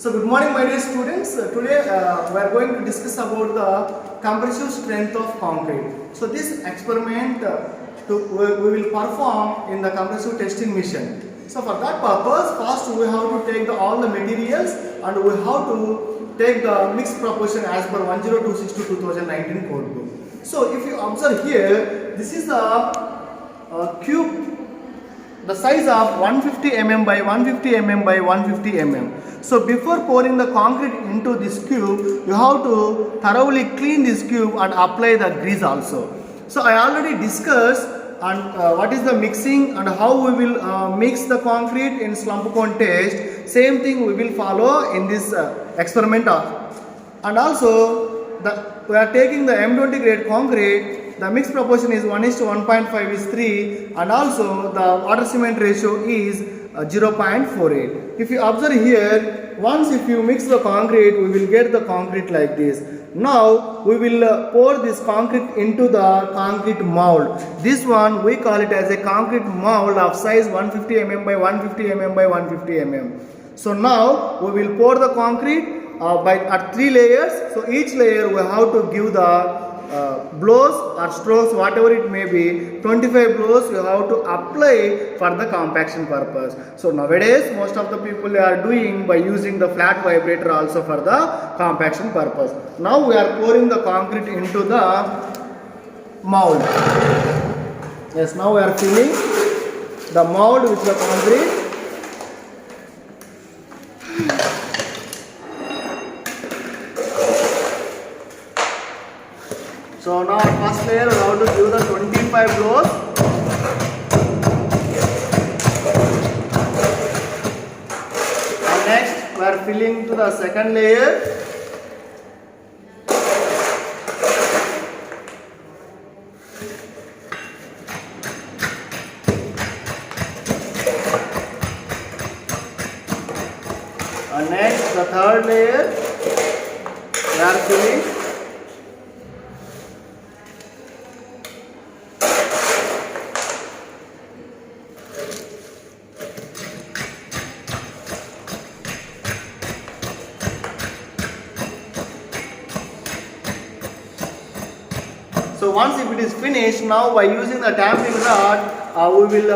So good morning my dear students. Today we are going to discuss about the compressive strength of concrete. So this experiment we will perform in the compressive testing machine. So for that purpose, first we have to take all the materials and we have to take the mixed proportion as per 1026 to 2019 code book. So if you observe here, this is the cube, the size of 150 mm by 150 mm by 150 mm. So before pouring the concrete into this cube, you have to thoroughly clean this cube and apply the grease also. So I already discussed and what is the mixing and how we will mix the concrete in slump cone test. Same thing we will follow in this experiment. And also we are taking the M20 grade concrete. The mixed proportion is 1:1.5 is 3 and also the water cement ratio is 0.48. If you observe here, once if you mix the concrete, we will get the concrete like this. Now we will pour this concrete into the concrete mold. This one we call it as a concrete mold of size 150 mm by 150 mm by 150 mm. So now we will pour the concrete at 3 layers. So each layer we have to give the blows or strokes, whatever it may be. 25 blows you have to apply for the compaction purpose. So nowadays most of the people are doing by using the flat vibrator also for the compaction purpose. Now we are pouring the concrete into the mold. Yes, now we are filling the mold with the concrete. So now first layer we have to give the 25 blows. And next we are filling to the second layer. And next the third layer we are filling. So once if it is finished, now by using the tamping rod, we will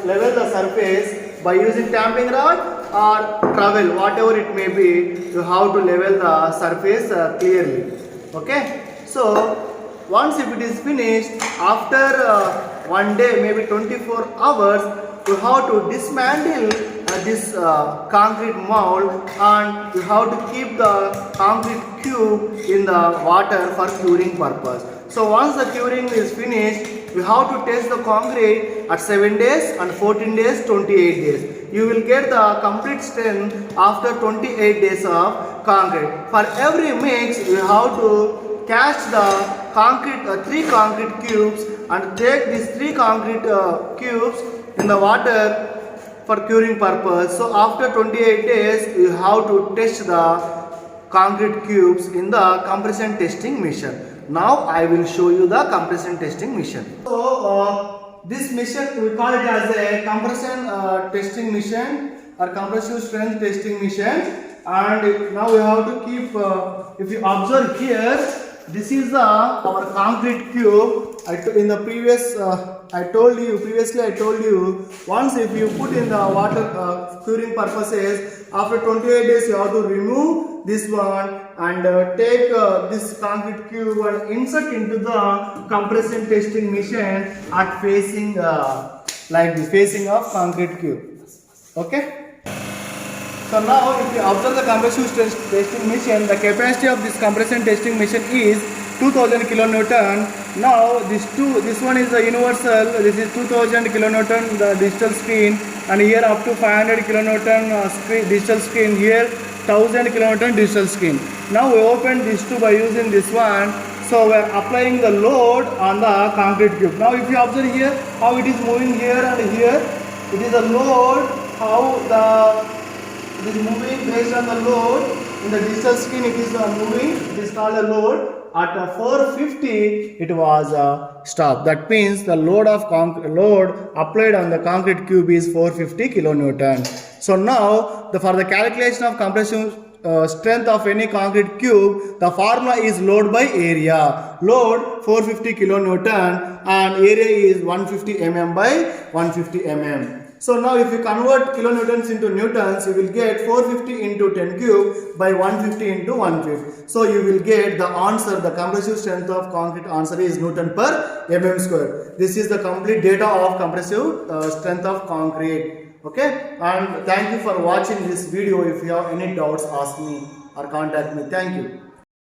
level the surface by using tamping rod or trowel, whatever it may be. You have to level the surface clearly. Okay. So once if it is finished, after one day, maybe 24 hours, you have to dismantle this concrete mold and you have to keep the concrete cube in the water for curing purpose. So once the curing is finished, we have to test the concrete at 7 days and 14 days, 28 days. You will get the complete strength after 28 days of concrete. For every mix, you have to catch the concrete, 3 concrete cubes and take these 3 concrete cubes in the water for curing purpose. So after 28 days, you have to test the concrete cubes in the compression testing machine. Now I will show you the compression testing machine. So this machine we call it as a compression testing machine or compressive strength testing machine. And now we have to keep. If you observe here, this is our concrete cube. In the previous I told you once if you put in the water curing purposes, after 28 days you have to remove this one and take this concrete cube and insert into the compression testing machine at facing like this, facing of concrete cube. Okay. So now if you observe the compressive testing machine, the capacity of this compression testing machine is 2000 kilonewton. Now this one is the universal, this is 2000 kilonewton the digital screen, and here up to 500 kilonewton digital screen, here 1000 kilonewton digital screen. Now we open these two by using this one. So we are applying the load on the concrete cube. Now if you observe here how it is moving here and here, it is a load, how the It is moving based on the load. In the digital screen, it is moving. It is called a load. At 450, it was stopped. That means the load applied on the concrete cube is 450 kilonewton. So now, for the calculation of compressive strength of any concrete cube, the formula is load by area. Load 450 kilonewton and area is 150 mm by 150 mm. So now if you convert kilonewtons into newtons, you will get 450 into 10 cube by 150 into 1/5. So you will get the answer, the compressive strength of concrete answer is Newton per mm square. This is the complete data of compressive strength of concrete. Okay, and thank you for watching this video. If you have any doubts, ask me or contact me. Thank you.